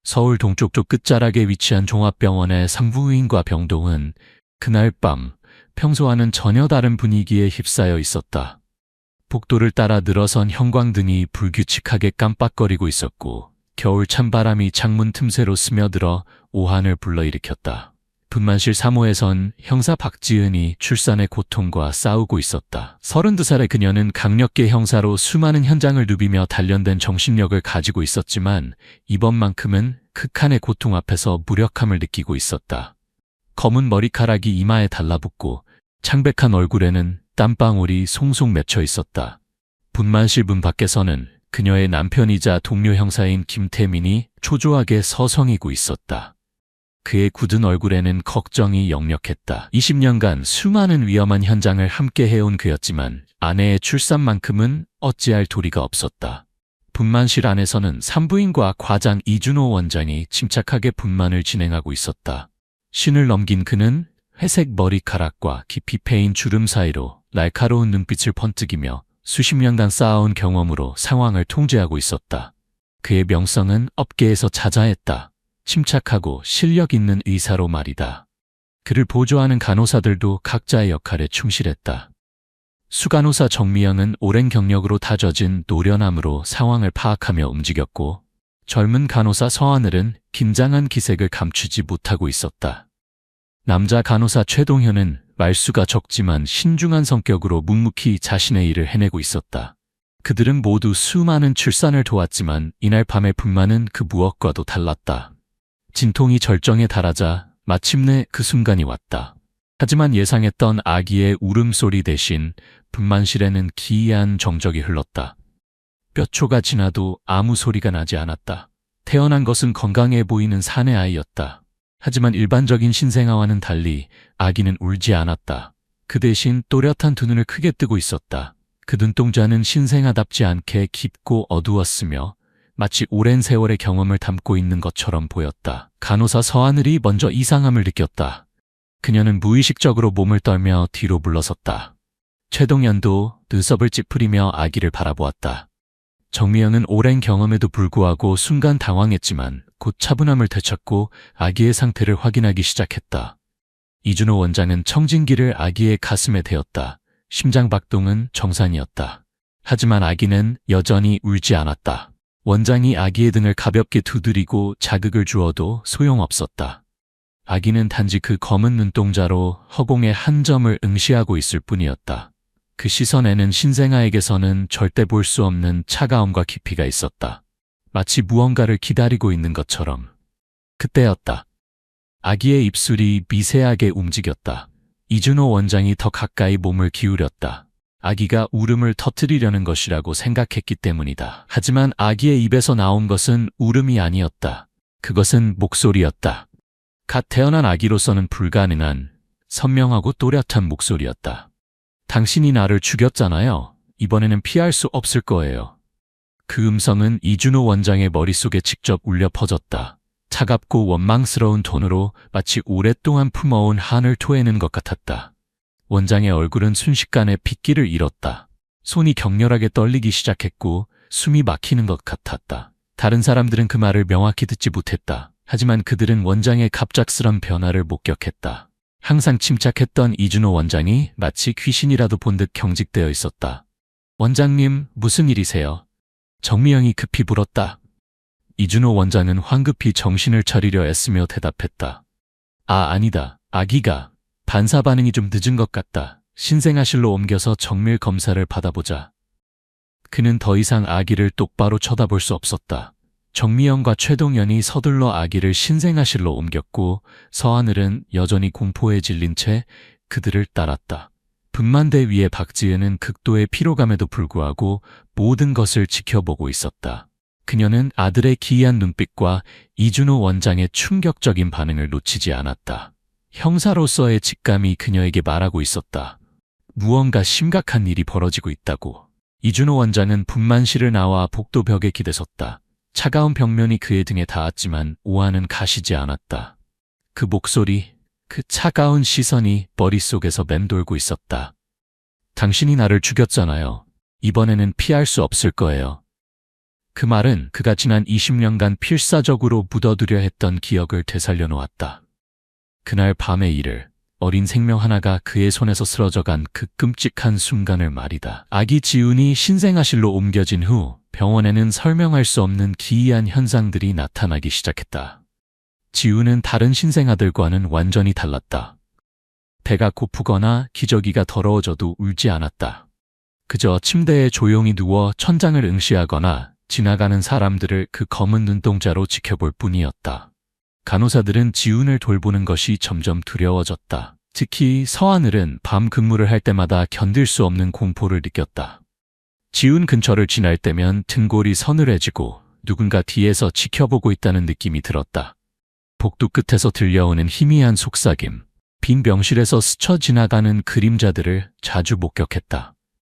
서울 동쪽쪽 끝자락에 위치한 종합병원의 산부인과 병동은 그날 밤 평소와는 전혀 다른 분위기에 휩싸여 있었다. 복도를 따라 늘어선 형광등이 불규칙하게 깜빡거리고 있었고 겨울 찬바람이 창문 틈새로 스며들어 오한을 불러일으켰다. 분만실 3호에선 형사 박지은이 출산의 고통과 싸우고 있었다. 32살의 그녀는 강력계 형사로 수많은 현장을 누비며 단련된 정신력을 가지고 있었지만 이번만큼은 극한의 고통 앞에서 무력함을 느끼고 있었다. 검은 머리카락이 이마에 달라붙고 창백한 얼굴에는 땀방울이 송송 맺혀 있었다. 분만실 문 밖에서는 그녀의 남편이자 동료 형사인 김태민이 초조하게 서성이고 있었다. 그의 굳은 얼굴에는 걱정이 역력했다. 20년간 수많은 위험한 현장을 함께 해온 그였지만 아내의 출산만큼은 어찌할 도리가 없었다. 분만실 안에서는 산부인과 과장 이준호 원장이 침착하게 분만을 진행하고 있었다. 쉰을 넘긴 그는 회색 머리카락과 깊이 패인 주름 사이로 날카로운 눈빛을 번뜩이며 수십 년간 쌓아온 경험으로 상황을 통제하고 있었다. 그의 명성은 업계에서 자자했다. 침착하고 실력 있는 의사로 말이다. 그를 보조하는 간호사들도 각자의 역할에 충실했다. 수간호사 정미영은 오랜 경력으로 다져진 노련함으로 상황을 파악하며 움직였고 젊은 간호사 서하늘은 긴장한 기색을 감추지 못하고 있었다. 남자 간호사 최동현은 말수가 적지만 신중한 성격으로 묵묵히 자신의 일을 해내고 있었다. 그들은 모두 수많은 출산을 도왔지만 이날 밤의 분만은 그 무엇과도 달랐다. 진통이 절정에 달하자 마침내 그 순간이 왔다. 하지만 예상했던 아기의 울음소리 대신 분만실에는 기이한 정적이 흘렀다. 몇 초가 지나도 아무 소리가 나지 않았다. 태어난 것은 건강해 보이는 사내 아이였다. 하지만 일반적인 신생아와는 달리 아기는 울지 않았다. 그 대신 또렷한 두 눈을 크게 뜨고 있었다. 그 눈동자는 신생아답지 않게 깊고 어두웠으며 마치 오랜 세월의 경험을 담고 있는 것처럼 보였다. 간호사 서하늘이 먼저 이상함을 느꼈다. 그녀는 무의식적으로 몸을 떨며 뒤로 물러섰다. 최동현도 눈썹을 찌푸리며 아기를 바라보았다. 정미영은 오랜 경험에도 불구하고 순간 당황했지만 곧 차분함을 되찾고 아기의 상태를 확인하기 시작했다. 이준호 원장은 청진기를 아기의 가슴에 대었다. 심장 박동은 정상이었다. 하지만 아기는 여전히 울지 않았다. 원장이 아기의 등을 가볍게 두드리고 자극을 주어도 소용없었다. 아기는 단지 그 검은 눈동자로 허공의 한 점을 응시하고 있을 뿐이었다. 그 시선에는 신생아에게서는 절대 볼 수 없는 차가움과 깊이가 있었다. 마치 무언가를 기다리고 있는 것처럼. 그때였다. 아기의 입술이 미세하게 움직였다. 이준호 원장이 더 가까이 몸을 기울였다. 아기가 울음을 터뜨리려는 것이라고 생각했기 때문이다. 하지만 아기의 입에서 나온 것은 울음이 아니었다. 그것은 목소리였다. 갓 태어난 아기로서는 불가능한 선명하고 또렷한 목소리였다. 당신이 나를 죽였잖아요. 이번에는 피할 수 없을 거예요. 그 음성은 이준호 원장의 머릿속에 직접 울려 퍼졌다. 차갑고 원망스러운 톤으로 마치 오랫동안 품어온 한을 토해낸 것 같았다. 원장의 얼굴은 순식간에 핏기를 잃었다. 손이 격렬하게 떨리기 시작했고 숨이 막히는 것 같았다. 다른 사람들은 그 말을 명확히 듣지 못했다. 하지만 그들은 원장의 갑작스런 변화를 목격했다. 항상 침착했던 이준호 원장이 마치 귀신이라도 본 듯 경직되어 있었다. 원장님, 무슨 일이세요? 정미영이 급히 물었다. 이준호 원장은 황급히 정신을 차리려 애쓰며 대답했다. 아니다. 아기가 반사 반응이 좀 늦은 것 같다. 신생아실로 옮겨서 정밀 검사를 받아보자. 그는 더 이상 아기를 똑바로 쳐다볼 수 없었다. 정미영과 최동현이 서둘러 아기를 신생아실로 옮겼고 서하늘은 여전히 공포에 질린 채 그들을 따랐다. 분만대 위에 박지은은 극도의 피로감에도 불구하고 모든 것을 지켜보고 있었다. 그녀는 아들의 기이한 눈빛과 이준호 원장의 충격적인 반응을 놓치지 않았다. 형사로서의 직감이 그녀에게 말하고 있었다. 무언가 심각한 일이 벌어지고 있다고. 이준호 원장은 분만실을 나와 복도벽에 기대섰다. 차가운 벽면이 그의 등에 닿았지만 오한은 가시지 않았다. 그 목소리, 그 차가운 시선이 머릿속에서 맴돌고 있었다. 당신이 나를 죽였잖아요. 이번에는 피할 수 없을 거예요. 그 말은 그가 지난 20년간 필사적으로 묻어두려 했던 기억을 되살려 놓았다. 그날 밤의 일을, 어린 생명 하나가 그의 손에서 쓰러져간 그 끔찍한 순간을 말이다. 아기 지훈이 신생아실로 옮겨진 후 병원에는 설명할 수 없는 기이한 현상들이 나타나기 시작했다. 지훈은 다른 신생아들과는 완전히 달랐다. 배가 고프거나 기저귀가 더러워져도 울지 않았다. 그저 침대에 조용히 누워 천장을 응시하거나 지나가는 사람들을 그 검은 눈동자로 지켜볼 뿐이었다. 간호사들은 지훈을 돌보는 것이 점점 두려워졌다. 특히 서하늘은 밤 근무를 할 때마다 견딜 수 없는 공포를 느꼈다. 지훈 근처를 지날 때면 등골이 서늘해지고 누군가 뒤에서 지켜보고 있다는 느낌이 들었다. 복도 끝에서 들려오는 희미한 속삭임, 빈 병실에서 스쳐 지나가는 그림자들을 자주 목격했다.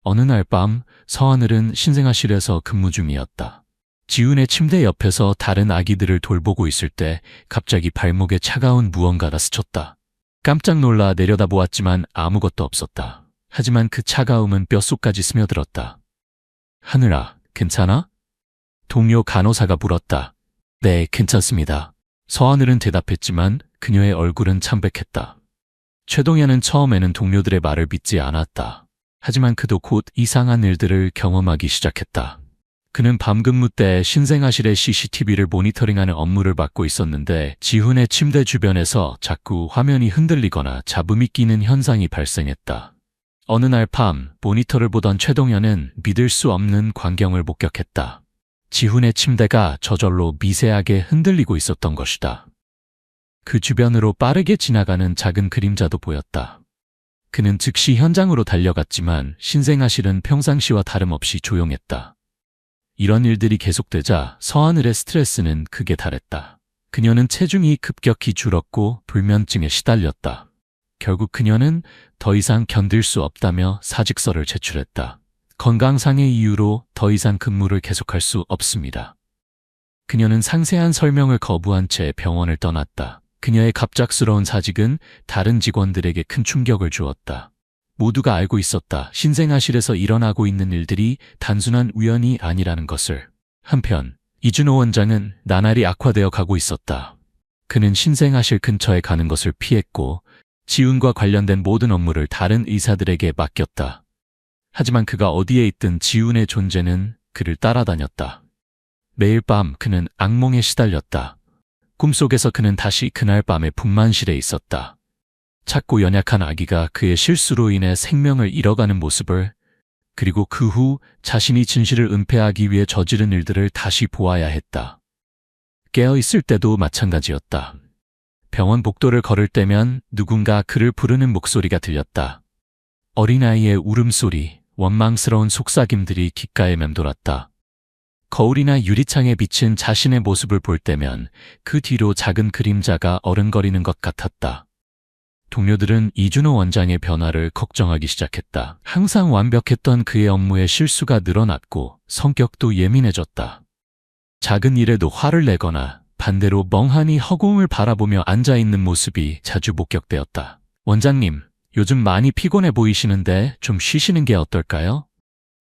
어느 날 밤 서하늘은 신생아실에서 근무 중이었다. 지훈의 침대 옆에서 다른 아기들을 돌보고 있을 때 갑자기 발목에 차가운 무언가가 스쳤다. 깜짝 놀라 내려다보았지만 아무것도 없었다. 하지만 그 차가움은 뼛속까지 스며들었다. 하늘아, 괜찮아? 동료 간호사가 물었다. 네, 괜찮습니다. 서하늘은 대답했지만 그녀의 얼굴은 참백했다. 최동현은 처음에는 동료들의 말을 믿지 않았다. 하지만 그도 곧 이상한 일들을 경험하기 시작했다. 그는 밤 근무 때 신생아실의 CCTV를 모니터링하는 업무를 맡고 있었는데 지훈의 침대 주변에서 자꾸 화면이 흔들리거나 잡음이 끼는 현상이 발생했다. 어느 날 밤 모니터를 보던 최동현은 믿을 수 없는 광경을 목격했다. 지훈의 침대가 저절로 미세하게 흔들리고 있었던 것이다. 그 주변으로 빠르게 지나가는 작은 그림자도 보였다. 그는 즉시 현장으로 달려갔지만 신생아실은 평상시와 다름없이 조용했다. 이런 일들이 계속되자 서하늘의 스트레스는 극에 달했다. 그녀는 체중이 급격히 줄었고 불면증에 시달렸다. 결국 그녀는 더 이상 견딜 수 없다며 사직서를 제출했다. 건강상의 이유로 더 이상 근무를 계속할 수 없습니다. 그녀는 상세한 설명을 거부한 채 병원을 떠났다. 그녀의 갑작스러운 사직은 다른 직원들에게 큰 충격을 주었다. 모두가 알고 있었다. 신생아실에서 일어나고 있는 일들이 단순한 우연이 아니라는 것을. 한편 이준호 원장은 나날이 악화되어 가고 있었다. 그는 신생아실 근처에 가는 것을 피했고 지훈과 관련된 모든 업무를 다른 의사들에게 맡겼다. 하지만 그가 어디에 있든 지훈의 존재는 그를 따라다녔다. 매일 밤 그는 악몽에 시달렸다. 꿈속에서 그는 다시 그날 밤의 분만실에 있었다. 작고 연약한 아기가 그의 실수로 인해 생명을 잃어가는 모습을, 그리고 그 후 자신이 진실을 은폐하기 위해 저지른 일들을 다시 보아야 했다. 깨어있을 때도 마찬가지였다. 병원 복도를 걸을 때면 누군가 그를 부르는 목소리가 들렸다. 어린아이의 울음소리, 원망스러운 속삭임들이 귓가에 맴돌았다. 거울이나 유리창에 비친 자신의 모습을 볼 때면 그 뒤로 작은 그림자가 어른거리는 것 같았다. 동료들은 이준호 원장의 변화를 걱정하기 시작했다. 항상 완벽했던 그의 업무에 실수가 늘어났고 성격도 예민해졌다. 작은 일에도 화를 내거나 반대로 멍하니 허공을 바라보며 앉아있는 모습이 자주 목격되었다. 원장님, 요즘 많이 피곤해 보이시는데 좀 쉬시는 게 어떨까요?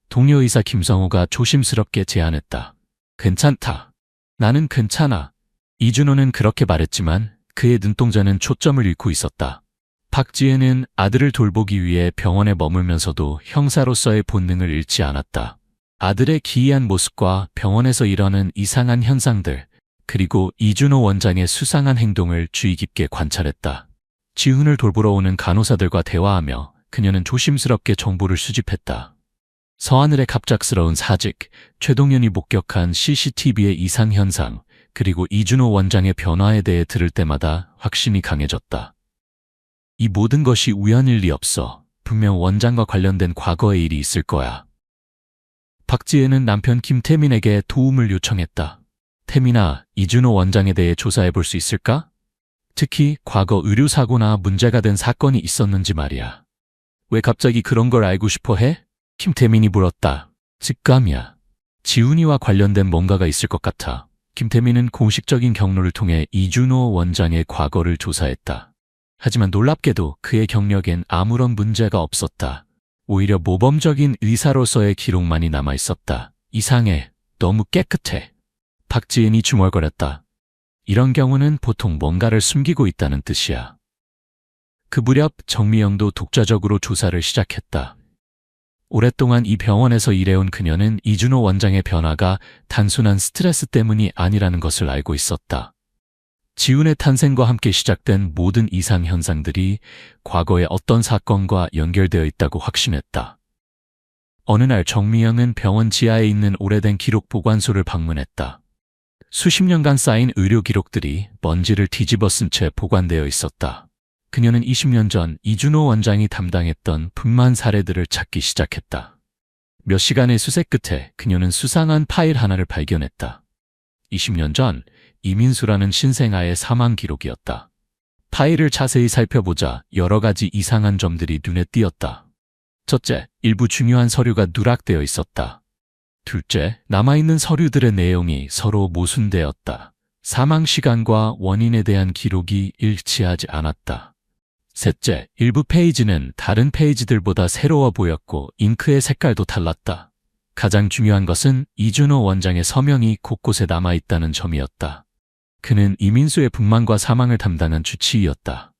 동료 의사 김성호가 조심스럽게 제안했다. 괜찮다. 나는 괜찮아. 이준호는 그렇게 말했지만 그의 눈동자는 초점을 잃고 있었다. 박지혜는 아들을 돌보기 위해 병원에 머물면서도 형사로서의 본능을 잃지 않았다. 아들의 기이한 모습과 병원에서 일어나는 이상한 현상들, 그리고 이준호 원장의 수상한 행동을 주의 깊게 관찰했다. 지훈을 돌보러 오는 간호사들과 대화하며 그녀는 조심스럽게 정보를 수집했다. 서하늘의 갑작스러운 사직, 최동현이 목격한 CCTV의 이상 현상, 그리고 이준호 원장의 변화에 대해 들을 때마다 확신이 강해졌다. 이 모든 것이 우연일 리 없어. 분명 원장과 관련된 과거의 일이 있을 거야. 박지혜는 남편 김태민에게 도움을 요청했다. 태민아, 이준호 원장에 대해 조사해 볼 수 있을까? 특히 과거 의료사고나 문제가 된 사건이 있었는지 말이야. 왜 갑자기 그런 걸 알고 싶어 해? 김태민이 물었다. 직감이야. 지훈이와 관련된 뭔가가 있을 것 같아. 김태민은 공식적인 경로를 통해 이준호 원장의 과거를 조사했다. 하지만 놀랍게도 그의 경력엔 아무런 문제가 없었다. 오히려 모범적인 의사로서의 기록만이 남아 있었다. 이상해. 너무 깨끗해. 박지은이 중얼거렸다. 이런 경우는 보통 뭔가를 숨기고 있다는 뜻이야. 그 무렵 정미영도 독자적으로 조사를 시작했다. 오랫동안 이 병원에서 일해온 그녀는 이준호 원장의 변화가 단순한 스트레스 때문이 아니라는 것을 알고 있었다. 지훈의 탄생과 함께 시작된 모든 이상 현상들이 과거의 어떤 사건과 연결되어 있다고 확신했다. 어느 날 정미영은 병원 지하에 있는 오래된 기록 보관소를 방문했다. 수십 년간 쌓인 의료 기록들이 먼지를 뒤집어 쓴 채 보관되어 있었다. 그녀는 20년 전 이준호 원장이 담당했던 분만 사례들을 찾기 시작했다. 몇 시간의 수색 끝에 그녀는 수상한 파일 하나를 발견했다. 20년 전 이민수라는 신생아의 사망 기록이었다. 파일을 자세히 살펴보자 여러 가지 이상한 점들이 눈에 띄었다. 첫째, 일부 중요한 서류가 누락되어 있었다. 둘째, 남아있는 서류들의 내용이 서로 모순되었다. 사망 시간과 원인에 대한 기록이 일치하지 않았다. 셋째, 일부 페이지는 다른 페이지들보다 새로워 보였고 잉크의 색깔도 달랐다. 가장 중요한 것은 이준호 원장의 서명이 곳곳에 남아있다는 점이었다. 그는 이민수의 분만과 사망을 담당한 주치의였다.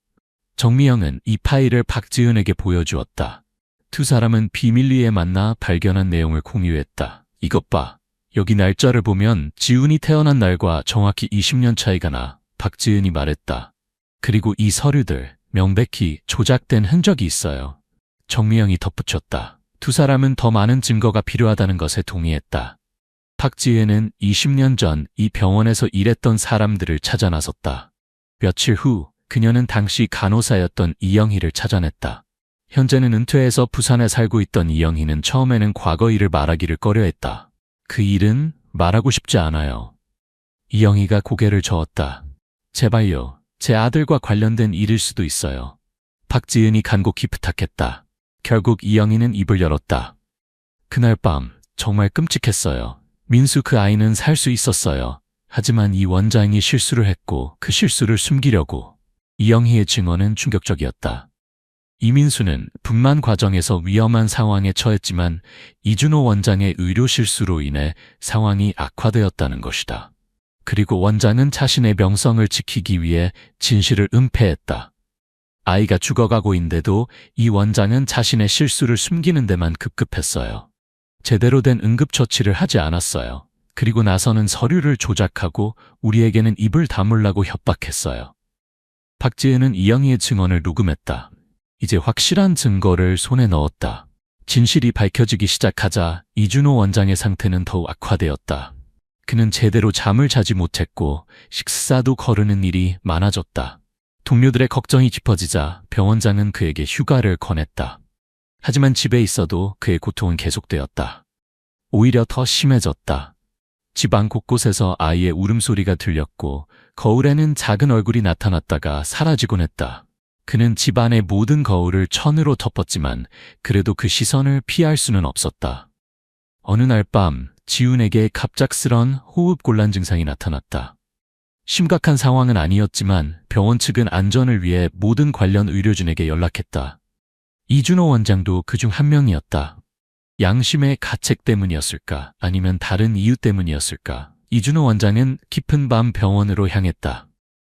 정미영은 이 파일을 박지은에게 보여주었다. 두 사람은 비밀리에 만나 발견한 내용을 공유했다. 이것 봐. 여기 날짜를 보면 지훈이 태어난 날과 정확히 20년 차이가 나. 박지은이 말했다. 그리고 이 서류들 명백히 조작된 흔적이 있어요. 정미영이 덧붙였다. 두 사람은 더 많은 증거가 필요하다는 것에 동의했다. 박지은은 20년 전 이 병원에서 일했던 사람들을 찾아 나섰다. 며칠 후 그녀는 당시 간호사였던 이영희를 찾아냈다. 현재는 은퇴해서 부산에 살고 있던 이영희는 처음에는 과거 일을 말하기를 꺼려했다. 그 일은 말하고 싶지 않아요. 이영희가 고개를 저었다. 제발요. 제 아들과 관련된 일일 수도 있어요. 박지은이 간곡히 부탁했다. 결국 이영희는 입을 열었다. 그날 밤 정말 끔찍했어요. 민수 그 아이는 살 수 있었어요. 하지만 이 원장이 실수를 했고 그 실수를 숨기려고. 이영희의 증언은 충격적이었다. 이민수는 분만 과정에서 위험한 상황에 처했지만 이준호 원장의 의료 실수로 인해 상황이 악화되었다는 것이다. 그리고 원장은 자신의 명성을 지키기 위해 진실을 은폐했다. 아이가 죽어가고 있는데도 이 원장은 자신의 실수를 숨기는 데만 급급했어요. 제대로 된 응급처치를 하지 않았어요. 그리고 나서는 서류를 조작하고 우리에게는 입을 다물라고 협박했어요. 박지은은 이영희의 증언을 녹음했다. 이제 확실한 증거를 손에 넣었다. 진실이 밝혀지기 시작하자 이준호 원장의 상태는 더욱 악화되었다. 그는 제대로 잠을 자지 못했고 식사도 거르는 일이 많아졌다. 동료들의 걱정이 깊어지자 병원장은 그에게 휴가를 권했다. 하지만 집에 있어도 그의 고통은 계속되었다. 오히려 더 심해졌다. 집안 곳곳에서 아이의 울음소리가 들렸고 거울에는 작은 얼굴이 나타났다가 사라지곤 했다. 그는 집안의 모든 거울을 천으로 덮었지만 그래도 그 시선을 피할 수는 없었다. 어느 날 밤 지훈에게 갑작스런 호흡곤란 증상이 나타났다. 심각한 상황은 아니었지만 병원 측은 안전을 위해 모든 관련 의료진에게 연락했다. 이준호 원장도 그중 한 명이었다. 양심의 가책 때문이었을까 아니면 다른 이유 때문이었을까. 이준호 원장은 깊은 밤 병원으로 향했다.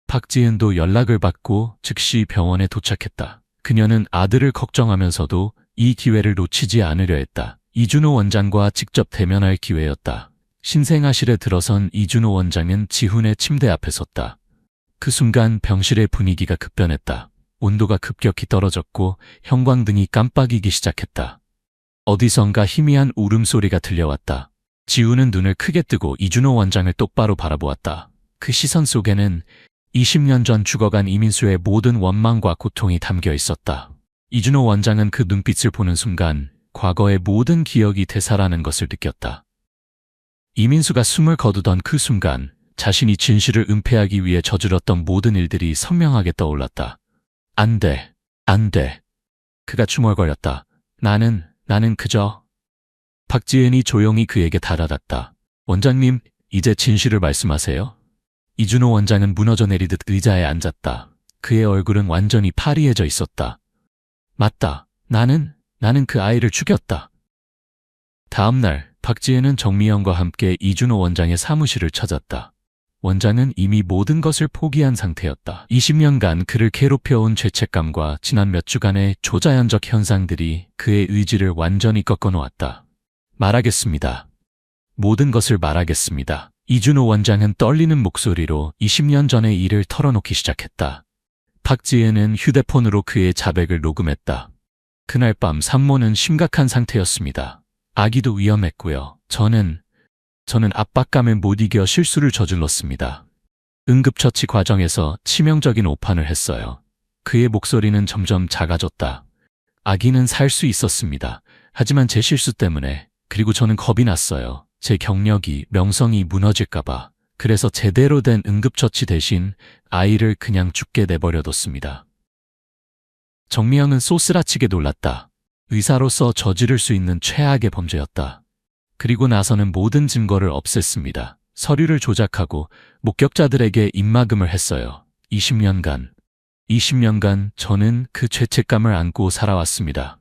박지은도 연락을 받고 즉시 병원에 도착했다. 그녀는 아들을 걱정하면서도 이 기회를 놓치지 않으려 했다. 이준호 원장과 직접 대면할 기회였다. 신생아실에 들어선 이준호 원장은 지훈의 침대 앞에 섰다. 그 순간 병실의 분위기가 급변했다. 온도가 급격히 떨어졌고 형광등이 깜빡이기 시작했다. 어디선가 희미한 울음소리가 들려왔다. 지훈은 눈을 크게 뜨고 이준호 원장을 똑바로 바라보았다. 그 시선 속에는 20년 전 죽어간 이민수의 모든 원망과 고통이 담겨 있었다. 이준호 원장은 그 눈빛을 보는 순간 과거의 모든 기억이 되살아나는 것을 느꼈다. 이민수가 숨을 거두던 그 순간 자신이 진실을 은폐하기 위해 저질렀던 모든 일들이 선명하게 떠올랐다. 안 돼, 안 돼. 그가 중얼거렸다. 나는 그저... 박지은이 조용히 그에게 다가갔다. 원장님, 이제 진실을 말씀하세요. 이준호 원장은 무너져 내리듯 의자에 앉았다. 그의 얼굴은 완전히 파리해져 있었다. 맞다. 나는 그 아이를 죽였다. 다음 날 박지혜는 정미영과 함께 이준호 원장의 사무실을 찾았다. 원장은 이미 모든 것을 포기한 상태였다. 20년간 그를 괴롭혀온 죄책감과 지난 몇 주간의 초자연적 현상들이 그의 의지를 완전히 꺾어놓았다. 말하겠습니다. 모든 것을 말하겠습니다. 이준호 원장은 떨리는 목소리로 20년 전의 일을 털어놓기 시작했다. 박지혜는 휴대폰으로 그의 자백을 녹음했다. 그날 밤 산모는 심각한 상태였습니다. 아기도 위험했고요. 저는 압박감에 못 이겨 실수를 저질렀습니다. 응급처치 과정에서 치명적인 오판을 했어요. 그의 목소리는 점점 작아졌다. 아기는 살 수 있었습니다. 하지만 제 실수 때문에, 그리고 저는 겁이 났어요. 제 경력이, 명성이 무너질까봐. 그래서 제대로 된 응급처치 대신 아이를 그냥 죽게 내버려뒀습니다. 정미영은 쏘스라치게 놀랐다. 의사로서 저지를 수 있는 최악의 범죄였다. 그리고 나서는 모든 증거를 없앴습니다. 서류를 조작하고 목격자들에게 입막음을 했어요. 20년간 저는 그 죄책감을 안고 살아왔습니다.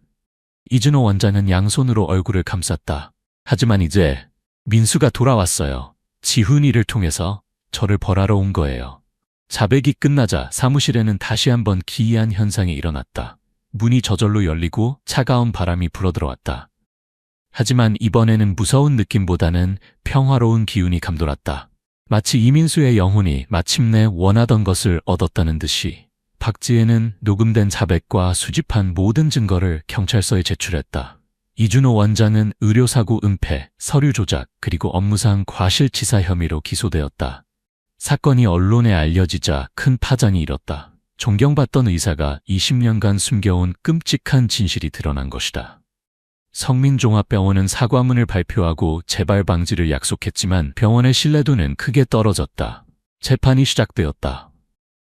이준호 원장은 양손으로 얼굴을 감쌌다. 하지만 이제 민수가 돌아왔어요. 지훈이를 통해서 저를 벌하러 온 거예요. 자백이 끝나자 사무실에는 다시 한번 기이한 현상이 일어났다. 문이 저절로 열리고 차가운 바람이 불어들어왔다. 하지만 이번에는 무서운 느낌보다는 평화로운 기운이 감돌았다. 마치 이민수의 영혼이 마침내 원하던 것을 얻었다는 듯이 박지혜는 녹음된 자백과 수집한 모든 증거를 경찰서에 제출했다. 이준호 원장은 의료사고 은폐, 서류 조작, 그리고 업무상 과실치사 혐의로 기소되었다. 사건이 언론에 알려지자 큰 파장이 일었다. 존경받던 의사가 20년간 숨겨온 끔찍한 진실이 드러난 것이다. 성민종합병원은 사과문을 발표하고 재발 방지를 약속했지만 병원의 신뢰도는 크게 떨어졌다. 재판이 시작되었다.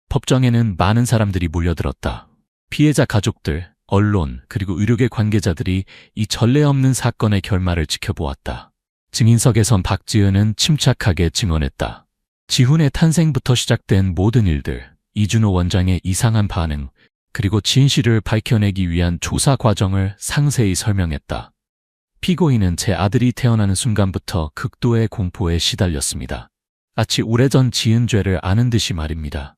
법정에는 많은 사람들이 몰려들었다. 피해자 가족들, 언론, 그리고 의료계 관계자들이 이 전례 없는 사건의 결말을 지켜보았다. 증인석에선 박지은은 침착하게 증언했다. 지훈의 탄생부터 시작된 모든 일들, 이준호 원장의 이상한 반응, 그리고 진실을 밝혀내기 위한 조사 과정을 상세히 설명했다. 피고인은 제 아들이 태어나는 순간부터 극도의 공포에 시달렸습니다. 마치 오래전 지은 죄를 아는 듯이 말입니다.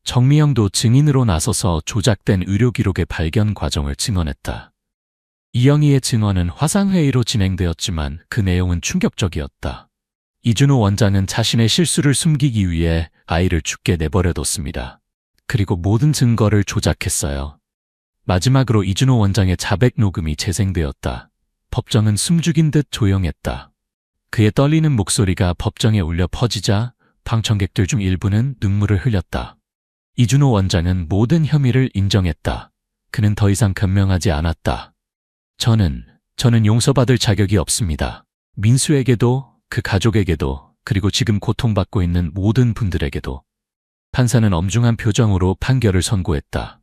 정미영도 증인으로 나서서 조작된 의료기록의 발견 과정을 증언했다. 이영희의 증언은 화상회의로 진행되었지만 그 내용은 충격적이었다. 이준호 원장은 자신의 실수를 숨기기 위해 아이를 죽게 내버려뒀습니다. 그리고 모든 증거를 조작했어요. 마지막으로 이준호 원장의 자백 녹음이 재생되었다. 법정은 숨죽인 듯 조용했다. 그의 떨리는 목소리가 법정에 울려 퍼지자 방청객들 중 일부는 눈물을 흘렸다. 이준호 원장은 모든 혐의를 인정했다. 그는 더 이상 변명하지 않았다. 저는 용서받을 자격이 없습니다. 민수에게도, 그 가족에게도, 그리고 지금 고통받고 있는 모든 분들에게도. 판사는 엄중한 표정으로 판결을 선고했다.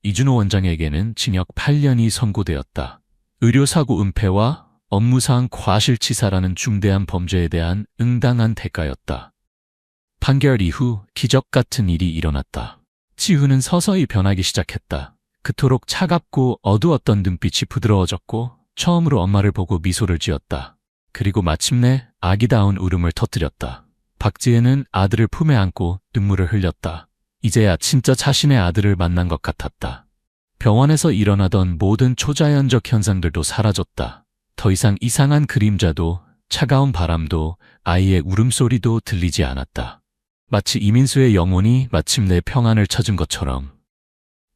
이준호 원장에게는 징역 8년이 선고되었다. 의료사고 은폐와 업무상 과실치사라는 중대한 범죄에 대한 응당한 대가였다. 판결 이후 기적 같은 일이 일어났다. 지훈은 서서히 변하기 시작했다. 그토록 차갑고 어두웠던 눈빛이 부드러워졌고 처음으로 엄마를 보고 미소를 지었다. 그리고 마침내 아기다운 울음을 터뜨렸다. 박지혜는 아들을 품에 안고 눈물을 흘렸다. 이제야 진짜 자신의 아들을 만난 것 같았다. 병원에서 일어나던 모든 초자연적 현상들도 사라졌다. 더 이상 이상한 그림자도 차가운 바람도 아이의 울음소리도 들리지 않았다. 마치 이민수의 영혼이 마침내 평안을 찾은 것처럼.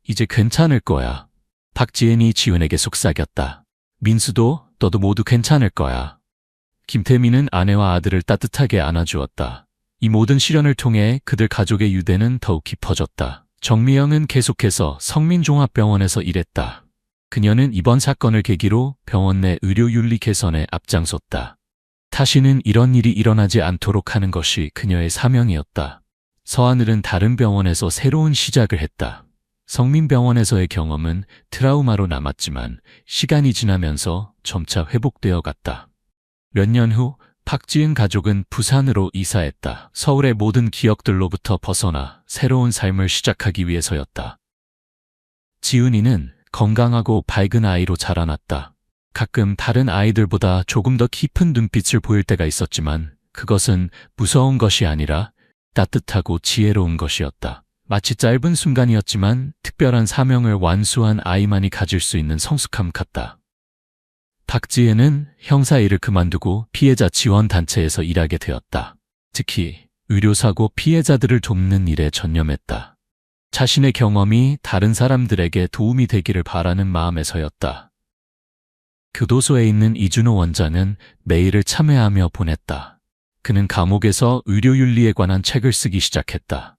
이제 괜찮을 거야. 박지혜는 지훈에게 속삭였다. 민수도 너도 모두 괜찮을 거야. 김태민은 아내와 아들을 따뜻하게 안아주었다. 이 모든 시련을 통해 그들 가족의 유대는 더욱 깊어졌다. 정미영은 계속해서 성민종합병원에서 일했다. 그녀는 이번 사건을 계기로 병원 내 의료윤리 개선에 앞장섰다. 다시는 이런 일이 일어나지 않도록 하는 것이 그녀의 사명이었다. 서하늘은 다른 병원에서 새로운 시작을 했다. 성민병원에서의 경험은 트라우마로 남았지만 시간이 지나면서 점차 회복되어 갔다. 몇 년 후 박지은 가족은 부산으로 이사했다. 서울의 모든 기억들로부터 벗어나 새로운 삶을 시작하기 위해서였다. 지은이는 건강하고 밝은 아이로 자라났다. 가끔 다른 아이들보다 조금 더 깊은 눈빛을 보일 때가 있었지만 그것은 무서운 것이 아니라 따뜻하고 지혜로운 것이었다. 마치 짧은 순간이었지만 특별한 사명을 완수한 아이만이 가질 수 있는 성숙함 같다. 박지혜는 형사 일을 그만두고 피해자 지원 단체에서 일하게 되었다. 특히 의료사고 피해자들을 돕는 일에 전념했다. 자신의 경험이 다른 사람들에게 도움이 되기를 바라는 마음에서였다. 교도소에 있는 이준호 원장은 메일을 참여하며 보냈다. 그는 감옥에서 의료윤리에 관한 책을 쓰기 시작했다.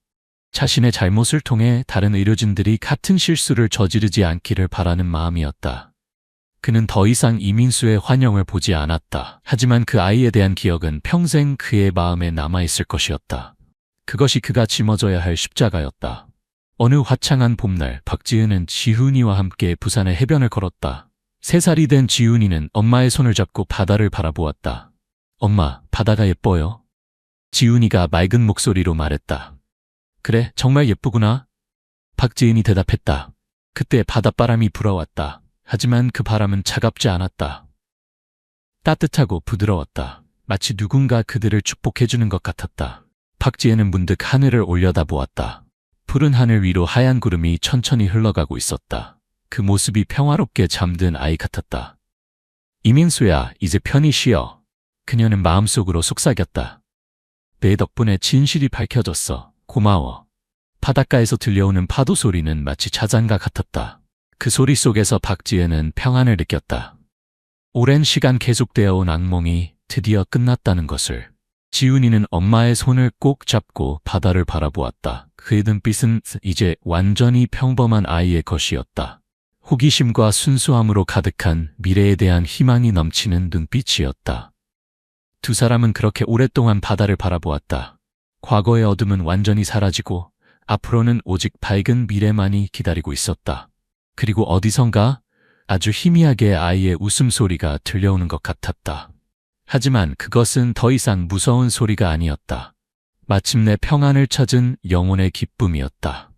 자신의 잘못을 통해 다른 의료진들이 같은 실수를 저지르지 않기를 바라는 마음이었다. 그는 더 이상 이민수의 환영을 보지 않았다. 하지만 그 아이에 대한 기억은 평생 그의 마음에 남아있을 것이었다. 그것이 그가 짊어져야 할 십자가였다. 어느 화창한 봄날 박지은은 지훈이와 함께 부산의 해변을 걸었다. 3살이 된 지훈이는 엄마의 손을 잡고 바다를 바라보았다. 엄마, 바다가 예뻐요? 지훈이가 맑은 목소리로 말했다. 그래, 정말 예쁘구나. 박지은이 대답했다. 그때 바닷바람이 불어왔다. 하지만 그 바람은 차갑지 않았다. 따뜻하고 부드러웠다. 마치 누군가 그들을 축복해주는 것 같았다. 박지혜는 문득 하늘을 올려다보았다. 푸른 하늘 위로 하얀 구름이 천천히 흘러가고 있었다. 그 모습이 평화롭게 잠든 아이 같았다. 이민수야, 이제 편히 쉬어. 그녀는 마음속으로 속삭였다. 내 덕분에 진실이 밝혀졌어. 고마워. 바닷가에서 들려오는 파도 소리는 마치 자장가 같았다. 그 소리 속에서 박지혜는 평안을 느꼈다. 오랜 시간 계속되어 온 악몽이 드디어 끝났다는 것을. 지훈이는 엄마의 손을 꼭 잡고 바다를 바라보았다. 그의 눈빛은 이제 완전히 평범한 아이의 것이었다. 호기심과 순수함으로 가득한 미래에 대한 희망이 넘치는 눈빛이었다. 두 사람은 그렇게 오랫동안 바다를 바라보았다. 과거의 어둠은 완전히 사라지고 앞으로는 오직 밝은 미래만이 기다리고 있었다. 그리고 어디선가 아주 희미하게 아이의 웃음소리가 들려오는 것 같았다. 하지만 그것은 더 이상 무서운 소리가 아니었다. 마침내 평안을 찾은 영혼의 기쁨이었다.